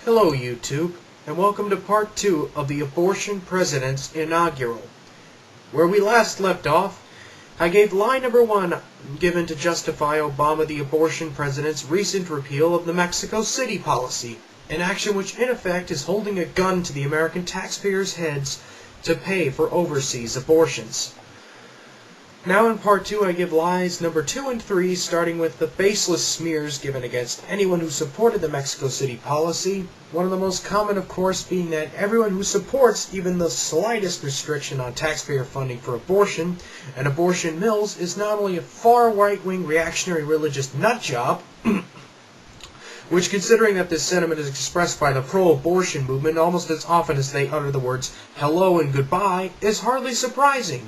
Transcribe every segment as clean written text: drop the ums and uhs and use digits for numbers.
Hello YouTube, and welcome to part 2 of the Abortion Presidents Inaugural. Where we last left off, I gave lie number 1 given to justify Obama the abortion president's recent repeal of the Mexico City policy, an action which in effect is holding a gun to the American taxpayers' heads to pay for overseas abortions. Now in part 2 I give lies number 2 and 3, starting with the baseless smears given against anyone who supported the Mexico City policy, one of the most common of course being that everyone who supports even the slightest restriction on taxpayer funding for abortion and abortion mills is not only a far right-wing reactionary religious nutjob, which considering that this sentiment is expressed by the pro-abortion movement almost as often as they utter the words hello and goodbye, is hardly surprising.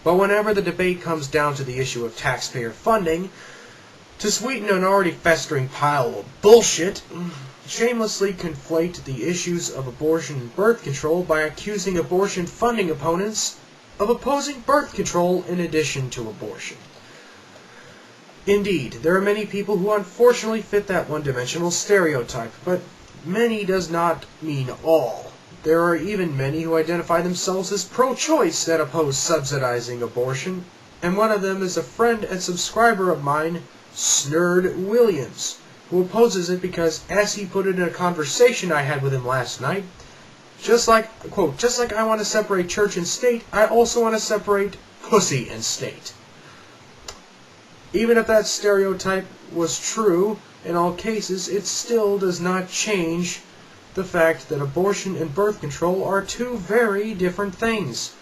But whenever the debate comes down to the issue of taxpayer funding, to sweeten an already festering pile of bullshit, shamelessly conflate the issues of abortion and birth control by accusing abortion funding opponents of opposing birth control in addition to abortion. Indeed, there are many people who unfortunately fit that one-dimensional stereotype, but many does not mean all. There are even many who identify themselves as pro-choice that oppose subsidizing abortion, and one of them is a friend and subscriber of mine, Snerd Williams, who opposes it because, as he put it in a conversation I had with him last night, just like, quote, just like I want to separate church and state, I also want to separate pussy and state. Even if that stereotype was true in all cases, it still does not change the fact that abortion and birth control are two very different things.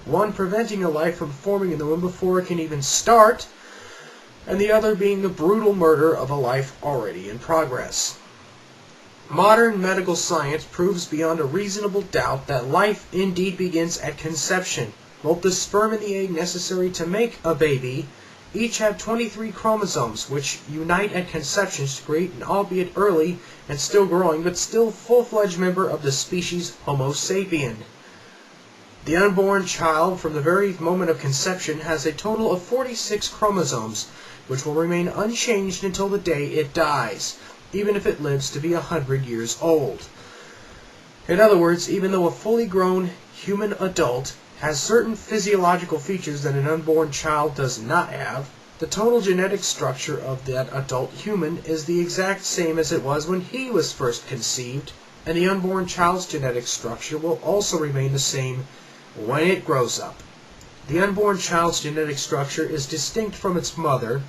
One preventing a life from forming in the womb before it can even start, and the other being the brutal murder of a life already in progress. Modern medical science proves beyond a reasonable doubt that life indeed begins at conception. Both the sperm and the egg necessary to make a baby each have 23 chromosomes, which unite at conception to create an albeit early and still growing, but still full-fledged member of the species Homo sapien. The unborn child, from the very moment of conception, has a total of 46 chromosomes, which will remain unchanged until the day it dies, even if it lives to be 100 years old. In other words, even though a fully grown human adult has certain physiological features that an unborn child does not have, the total genetic structure of that adult human is the exact same as it was when he was first conceived, and the unborn child's genetic structure will also remain the same when it grows up. The unborn child's genetic structure is distinct from its mother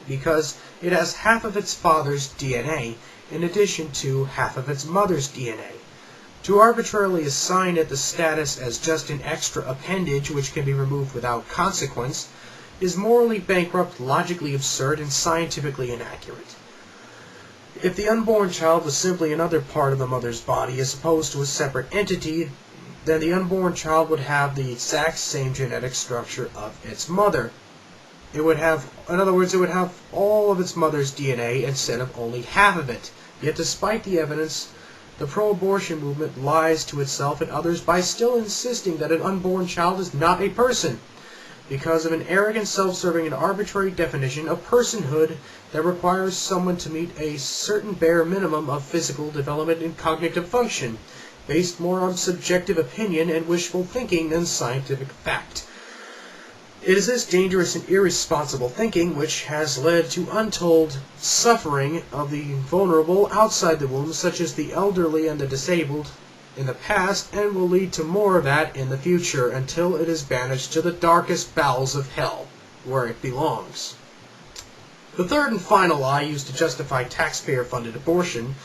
because it has half of its father's DNA in addition to half of its mother's DNA. To arbitrarily assign it the status as just an extra appendage which can be removed without consequence is morally bankrupt, logically absurd, and scientifically inaccurate. If the unborn child was simply another part of the mother's body as opposed to a separate entity, then the unborn child would have the exact same genetic structure of its mother. It would have, in other words, it would have all of its mother's DNA instead of only half of it. Yet despite the evidence, the pro-abortion movement lies to itself and others by still insisting that an unborn child is not a person, because of an arrogant, self-serving, and arbitrary definition of personhood that requires someone to meet a certain bare minimum of physical development and cognitive function, based more on subjective opinion and wishful thinking than scientific fact. It is this dangerous and irresponsible thinking which has led to untold suffering of the vulnerable outside the womb, such as the elderly and the disabled, in the past, and will lead to more of that in the future until it is banished to the darkest bowels of hell, where it belongs. The third and final lie used to justify taxpayer-funded abortion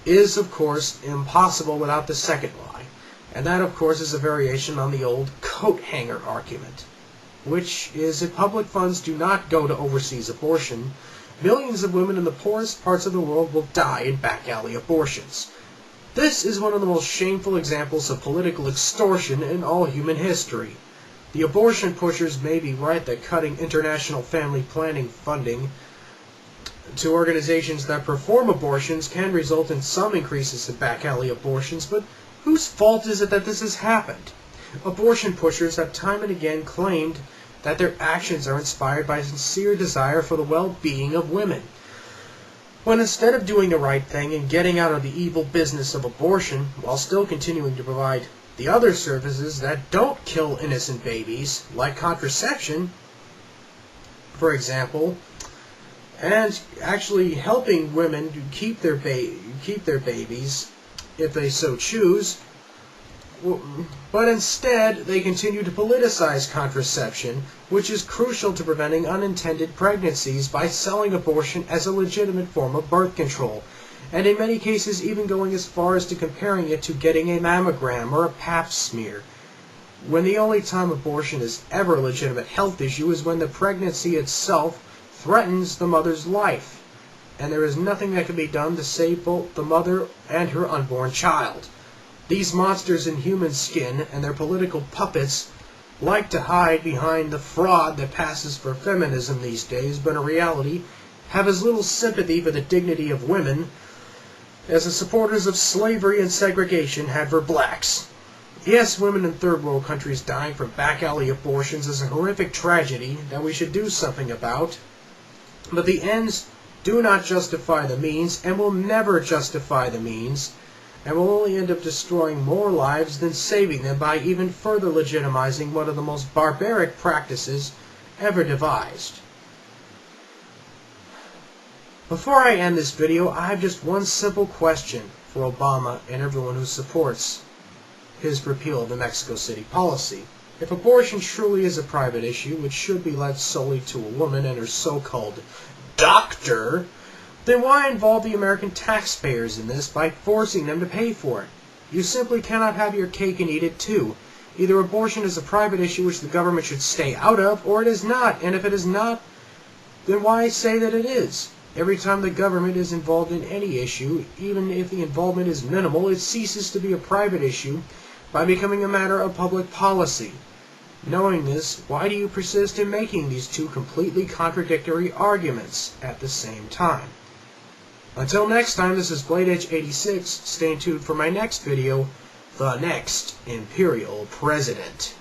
is, of course, impossible without the second lie, and that, of course, is a variation on the old coat hanger argument, which is if public funds do not go to overseas abortion, millions of women in the poorest parts of the world will die in back-alley abortions. This is one of the most shameful examples of political extortion in all human history. The abortion pushers may be right that cutting international family planning funding to organizations that perform abortions can result in some increases in back-alley abortions, but whose fault is it that this has happened? Abortion pushers have time and again claimed that their actions are inspired by a sincere desire for the well-being of women. But instead of doing the right thing and getting out of the evil business of abortion, while still continuing to provide the other services that don't kill innocent babies, like contraception, for example, and actually helping women to keep their babies if they so choose, but instead they continue to politicize contraception, which is crucial to preventing unintended pregnancies by selling abortion as a legitimate form of birth control, and in many cases even going as far as to comparing it to getting a mammogram or a pap smear, when the only time abortion is ever a legitimate health issue is when the pregnancy itself threatens the mother's life, and there is nothing that can be done to save both the mother and her unborn child. These monsters in human skin and their political puppets like to hide behind the fraud that passes for feminism these days, but in reality have as little sympathy for the dignity of women as the supporters of slavery and segregation had for blacks. Yes, women in third world countries dying from back alley abortions is a horrific tragedy that we should do something about, but the ends do not justify the means and will never justify the means, and will only end up destroying more lives than saving them by even further legitimizing one of the most barbaric practices ever devised. Before I end this video, I have just one simple question for Obama and everyone who supports his repeal of the Mexico City policy. If abortion truly is a private issue, which should be left solely to a woman and her so-called doctor, then why involve the American taxpayers in this by forcing them to pay for it? You simply cannot have your cake and eat it too. Either abortion is a private issue which the government should stay out of, or it is not. And if it is not, then why say that it is? Every time the government is involved in any issue, even if the involvement is minimal, it ceases to be a private issue by becoming a matter of public policy. Knowing this, why do you persist in making these two completely contradictory arguments at the same time? Until next time, this is BladeEdge86. Stay tuned for my next video, The Next Imperial President.